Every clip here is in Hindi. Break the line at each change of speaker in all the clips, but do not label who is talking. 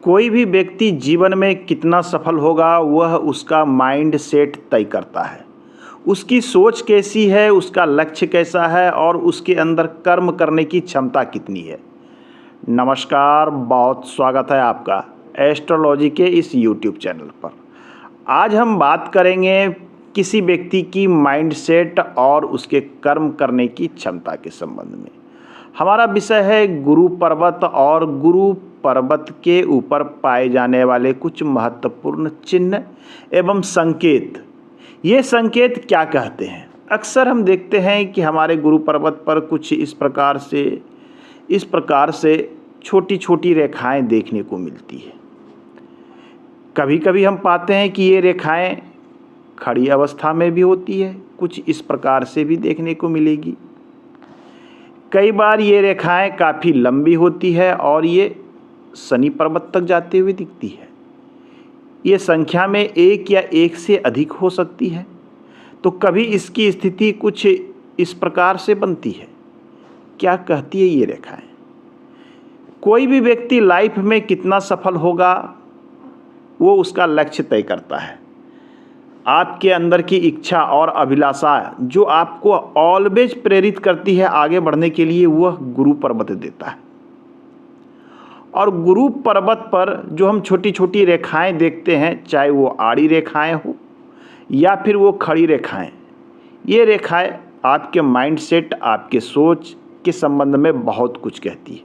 कोई भी व्यक्ति जीवन में कितना सफल होगा वह उसका माइंड सेट तय करता है। उसकी सोच कैसी है, उसका लक्ष्य कैसा है और उसके अंदर कर्म करने की क्षमता कितनी है। नमस्कार, बहुत स्वागत है आपका एस्ट्रोलॉजी के इस यूट्यूब चैनल पर। आज हम बात करेंगे किसी व्यक्ति की माइंड सेट और उसके कर्म करने की क्षमता के संबंध में। हमारा विषय है गुरु पर्वत और गुरु पर्वत के ऊपर पाए जाने वाले कुछ महत्वपूर्ण चिन्ह एवं संकेत। ये संकेत क्या कहते हैं? अक्सर हम देखते हैं कि हमारे गुरु पर्वत पर कुछ इस प्रकार से छोटी छोटी रेखाएं देखने को मिलती है। कभी कभी हम पाते हैं कि ये रेखाएं खड़ी अवस्था में भी होती है, कुछ इस प्रकार से भी देखने को मिलेगी। कई बार ये रेखाएं काफ़ी लंबी होती है और ये शनि पर्वत तक जाते हुए दिखती है। ये संख्या में एक या एक से अधिक हो सकती है। तो कभी इसकी स्थिति कुछ इस प्रकार से बनती है। क्या कहती है ये रेखाएं? कोई भी व्यक्ति लाइफ में कितना सफल होगा वो उसका लक्ष्य तय करता है। आपके अंदर की इच्छा और अभिलाषा जो आपको ऑलवेज प्रेरित करती है आगे बढ़ने के लिए, वह गुरु पर्वत देता है। और गुरु पर्वत पर जो हम छोटी छोटी रेखाएं देखते हैं, चाहे वो आड़ी रेखाएं हो या फिर वो खड़ी रेखाएं, ये रेखाएं आपके माइंड सेट, आपके सोच के संबंध में बहुत कुछ कहती है।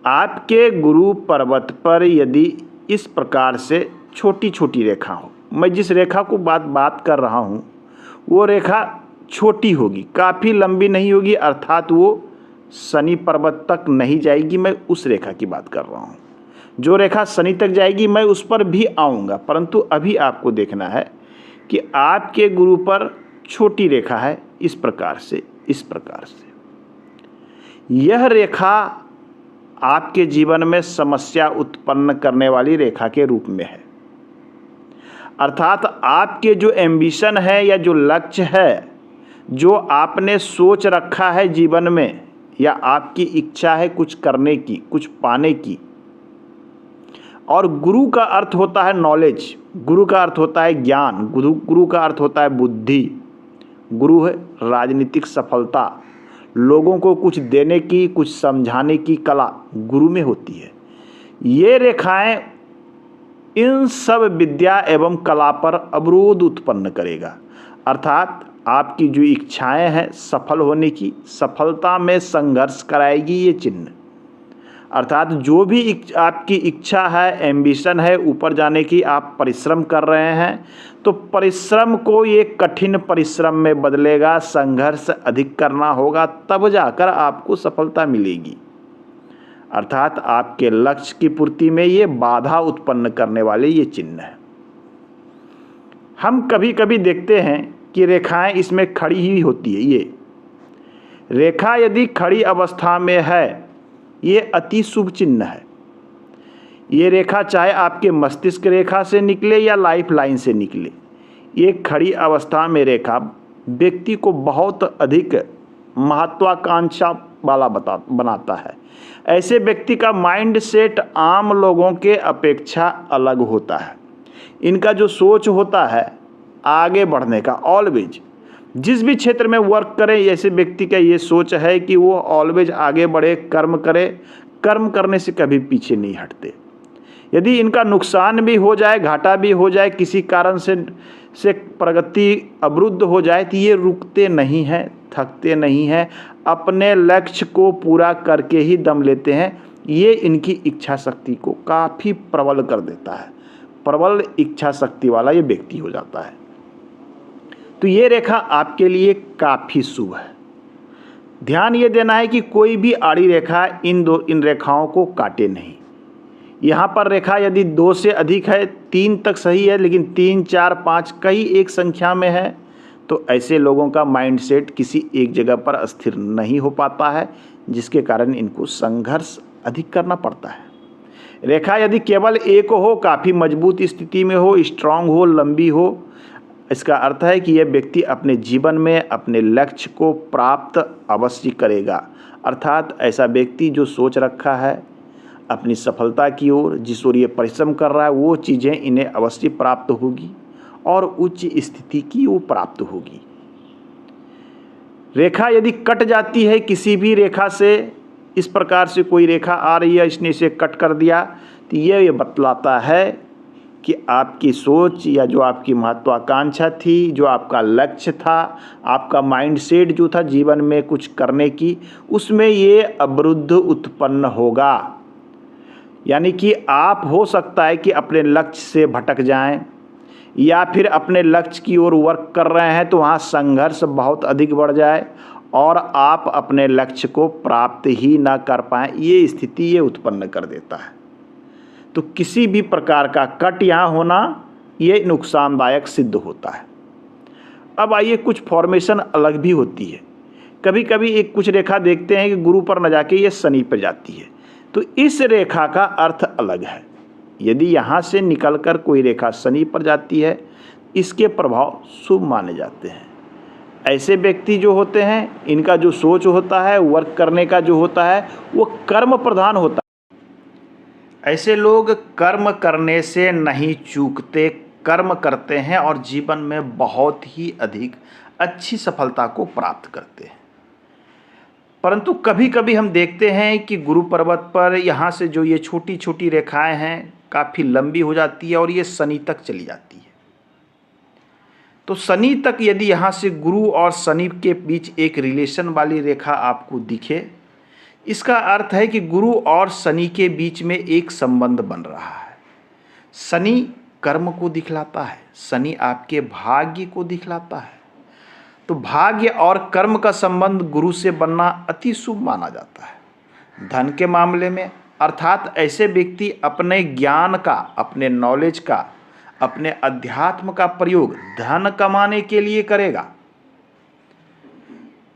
आपके गुरु पर्वत पर यदि इस प्रकार से छोटी छोटी रेखा हो, मैं जिस रेखा को बात कर रहा हूँ वो रेखा छोटी होगी, काफ़ी लंबी नहीं होगी, अर्थात वो शनि पर्वत तक नहीं जाएगी। मैं उस रेखा की बात कर रहा हूँ। जो रेखा शनि तक जाएगी मैं उस पर भी आऊँगा, परंतु अभी आपको देखना है कि आपके गुरु पर छोटी रेखा है इस प्रकार से। यह रेखा आपके जीवन में समस्या उत्पन्न करने वाली रेखा के रूप में है। अर्थात आपके जो एम्बिशन है या जो लक्ष्य है, जो आपने सोच रखा है जीवन में, या आपकी इच्छा है कुछ करने की, कुछ पाने की। और गुरु का अर्थ होता है नॉलेज, गुरु का अर्थ होता है ज्ञान, गुरु का अर्थ होता है बुद्धि, गुरु है राजनीतिक सफलता, लोगों को कुछ देने की, कुछ समझाने की कला गुरु में होती है। ये रेखाएं इन सब विद्या एवं कला पर अवरोध उत्पन्न करेगा। अर्थात आपकी जो इच्छाएं हैं सफल होने की, सफलता में संघर्ष कराएगी ये चिन्ह। अर्थात जो भी आपकी इच्छा है, एम्बिशन है ऊपर जाने की, आप परिश्रम कर रहे हैं, तो परिश्रम को ये कठिन परिश्रम में बदलेगा। संघर्ष अधिक करना होगा, तब जाकर आपको सफलता मिलेगी। अर्थात आपके लक्ष्य की पूर्ति में ये बाधा उत्पन्न करने वाले ये चिन्ह है। हम कभी कभी देखते हैं कि रेखाएं इसमें खड़ी ही होती है। ये रेखा यदि खड़ी अवस्था में है, ये अति शुभ चिन्ह है। ये रेखा चाहे आपके मस्तिष्क रेखा से निकले या लाइफ लाइन से निकले, ये खड़ी अवस्था में रेखा व्यक्ति को बहुत अधिक महत्वाकांक्षा वाला बनाता है। ऐसे व्यक्ति का माइंड सेट आम लोगों के अपेक्षा अलग होता है। इनका जो सोच होता है आगे बढ़ने का, ऑलवेज जिस भी क्षेत्र में वर्क करें, ऐसे व्यक्ति का ये सोच है कि वो ऑलवेज आगे बढ़े, कर्म करे, कर्म करने से कभी पीछे नहीं हटते। यदि इनका नुकसान भी हो जाए, घाटा भी हो जाए, किसी कारण से प्रगति अवरुद्ध हो जाए, तो ये रुकते नहीं हैं, थकते नहीं हैं, अपने लक्ष्य को पूरा करके ही दम लेते हैं। ये इनकी इच्छा शक्ति को काफ़ी प्रबल कर देता है। प्रबल इच्छा शक्ति वाला ये व्यक्ति हो जाता है। तो ये रेखा आपके लिए काफ़ी शुभ है। ध्यान ये देना है कि कोई भी आड़ी रेखा इन रेखाओं को काटे नहीं। यहाँ पर रेखा यदि 2 से अधिक है, 3 तक सही है, लेकिन 3, 4, 5 कई एक संख्या में है, तो ऐसे लोगों का माइंड सेट किसी एक जगह पर स्थिर नहीं हो पाता है, जिसके कारण इनको संघर्ष अधिक करना पड़ता है। रेखा यदि केवल एक हो, काफ़ी मजबूत स्थिति में हो, स्ट्रांग हो, लंबी हो, इसका अर्थ है कि यह व्यक्ति अपने जीवन में अपने लक्ष्य को प्राप्त अवश्य करेगा। अर्थात ऐसा व्यक्ति जो सोच रखा है, अपनी सफलता की ओर, जिस ओर ये परिश्रम कर रहा है वो चीज़ें इन्हें अवश्य प्राप्त होगी और उच्च स्थिति की वो प्राप्त होगी। रेखा यदि कट जाती है, किसी भी रेखा से इस प्रकार से कोई रेखा आ रही है, इसने इसे कट कर दिया, तो ये बतलाता है कि आपकी सोच या जो आपकी महत्वाकांक्षा थी, जो आपका लक्ष्य था, आपका माइंडसेट जो था जीवन में कुछ करने की, उसमें ये अवरुद्ध उत्पन्न होगा। यानी कि आप हो सकता है कि अपने लक्ष्य से भटक जाएं, या फिर अपने लक्ष्य की ओर वर्क कर रहे हैं तो वहाँ संघर्ष बहुत अधिक बढ़ जाए और आप अपने लक्ष्य को प्राप्त ही ना कर पाएँ, ये स्थिति ये उत्पन्न कर देता है। तो किसी भी प्रकार का कट यहाँ होना ये नुकसानदायक सिद्ध होता है। अब आइए, कुछ फॉर्मेशन अलग भी होती है। कभी कभी एक कुछ रेखा देखते हैं कि गुरु पर न जाके ये शनि पर जाती है, तो इस रेखा का अर्थ अलग है। यदि यहाँ से निकलकर कोई रेखा शनि पर जाती है, इसके प्रभाव शुभ माने जाते हैं। ऐसे व्यक्ति जो होते हैं, इनका जो सोच होता है, वर्क करने का जो होता है, वो कर्म प्रधान होता है। ऐसे लोग कर्म करने से नहीं चूकते, कर्म करते हैं और जीवन में बहुत ही अधिक अच्छी सफलता को प्राप्त करते हैं। परंतु कभी कभी हम देखते हैं कि गुरु पर्वत पर यहाँ से जो ये छोटी छोटी रेखाएं हैं काफ़ी लंबी हो जाती है और ये शनि तक चली जाती है। तो शनि तक यदि यहाँ से गुरु और शनि के बीच एक रिलेशन वाली रेखा आपको दिखे, इसका अर्थ है कि गुरु और शनि के बीच में एक संबंध बन रहा है। शनि कर्म को दिखलाता है, शनि आपके भाग्य को दिखलाता है। तो भाग्य और कर्म का संबंध गुरु से बनना अति शुभ माना जाता है। धन के मामले में, अर्थात ऐसे व्यक्ति अपने ज्ञान का, अपने नॉलेज का, अपने अध्यात्म का प्रयोग धन कमाने के लिए करेगा।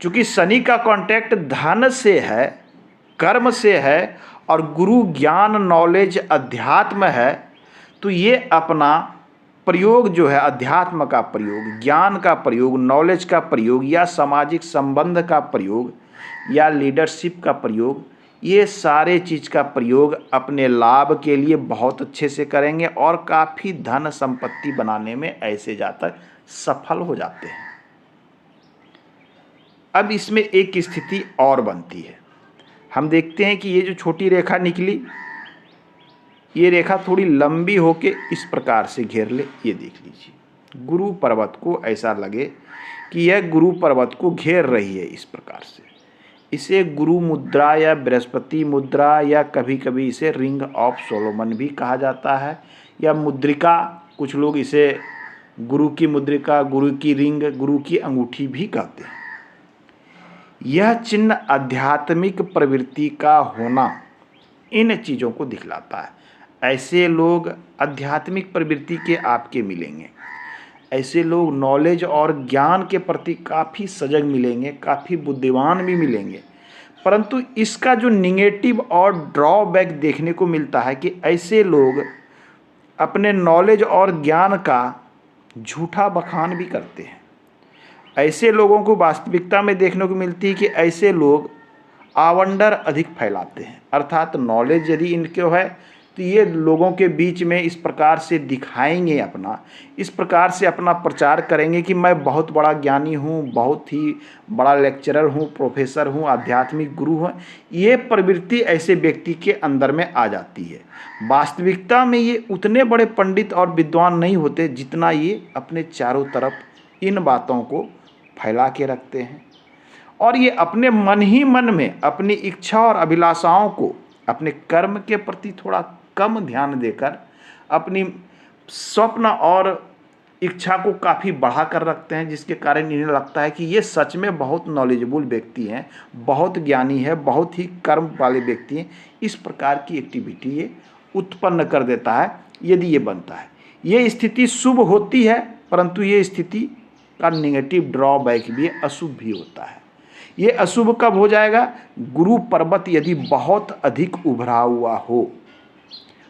चूंकि शनि का कांटेक्ट धन से है, कर्म से है, और गुरु ज्ञान, नॉलेज, अध्यात्म है, तो ये अपना प्रयोग जो है, अध्यात्म का प्रयोग, ज्ञान का प्रयोग, नॉलेज का प्रयोग, या सामाजिक संबंध का प्रयोग, या लीडरशिप का प्रयोग, ये सारे चीज़ का प्रयोग अपने लाभ के लिए बहुत अच्छे से करेंगे और काफ़ी धन संपत्ति बनाने में ऐसे जातक सफल हो जाते हैं। अब इसमें एक स्थिति और बनती है। हम देखते हैं कि ये जो छोटी रेखा निकली, ये रेखा थोड़ी लंबी होके इस प्रकार से घेर ले। ये देख लीजिए, गुरु पर्वत को ऐसा लगे कि यह गुरु पर्वत को घेर रही है इस प्रकार से। इसे गुरु मुद्रा या बृहस्पति मुद्रा, या कभी कभी इसे रिंग ऑफ सोलोमन भी कहा जाता है, या मुद्रिका, कुछ लोग इसे गुरु की मुद्रिका, गुरु की रिंग, गुरु की अंगूठी भी कहते हैं। यह चिन्ह आध्यात्मिक प्रवृत्ति का होना इन चीज़ों को दिखलाता है। ऐसे लोग आध्यात्मिक प्रवृत्ति के आपके मिलेंगे। ऐसे लोग नॉलेज और ज्ञान के प्रति काफ़ी सजग मिलेंगे, काफ़ी बुद्धिमान भी मिलेंगे। परंतु इसका जो निगेटिव और ड्रॉबैक देखने को मिलता है कि ऐसे लोग अपने नॉलेज और ज्ञान का झूठा बखान भी करते हैं। ऐसे लोगों को वास्तविकता में देखने को मिलती है कि ऐसे लोग आवंडर अधिक फैलाते हैं। अर्थात नॉलेज यदि इनके है तो ये लोगों के बीच में इस प्रकार से दिखाएंगे अपना, इस प्रकार से अपना प्रचार करेंगे कि मैं बहुत बड़ा ज्ञानी हूँ, बहुत ही बड़ा लेक्चरर हूँ, प्रोफेसर हूँ, आध्यात्मिक गुरु हूँ। ये प्रवृत्ति ऐसे व्यक्ति के अंदर में आ जाती है। वास्तविकता में ये उतने बड़े पंडित और विद्वान नहीं होते जितना ये अपने चारों तरफ इन बातों को फैला के रखते हैं, और ये अपने मन ही मन में अपनी इच्छा और अभिलाषाओं को, अपने कर्म के प्रति थोड़ा कम ध्यान देकर अपनी स्वप्न और इच्छा को काफ़ी बढ़ा कर रखते हैं, जिसके कारण इन्हें लगता है कि ये सच में बहुत नॉलेजेबल व्यक्ति हैं, बहुत ज्ञानी है, बहुत ही कर्म वाले व्यक्ति हैं। इस प्रकार की एक्टिविटी ये उत्पन्न कर देता है यदि ये बनता है। ये स्थिति शुभ होती है, परंतु ये स्थिति का निगेटिव ड्रॉबैक भी अशुभ भी होता है। ये अशुभ कब हो जाएगा? गुरु पर्वत यदि बहुत अधिक उभरा हुआ हो,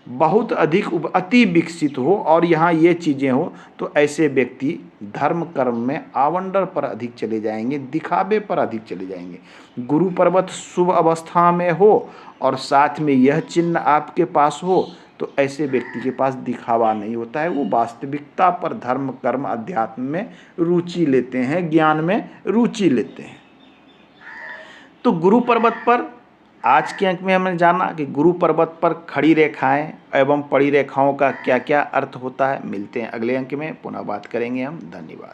बहुत अधिक अति विकसित हो और यहाँ ये चीज़ें हो, तो ऐसे व्यक्ति धर्म कर्म में आवंडर पर अधिक चले जाएंगे, दिखावे पर अधिक चले जाएंगे। गुरु पर्वत शुभ अवस्था में हो और साथ में यह चिन्ह आपके पास हो, तो ऐसे व्यक्ति के पास दिखावा नहीं होता है, वो वास्तविकता पर धर्म कर्म अध्यात्म में रुचि लेते हैं, ज्ञान में रुचि लेते हैं। तो गुरु पर्वत पर आज के अंक में हमने जाना कि गुरु पर्वत पर खड़ी रेखाएं एवं पड़ी रेखाओं का क्या क्या अर्थ होता है। मिलते हैं अगले अंक में, पुनः बात करेंगे हम। धन्यवाद।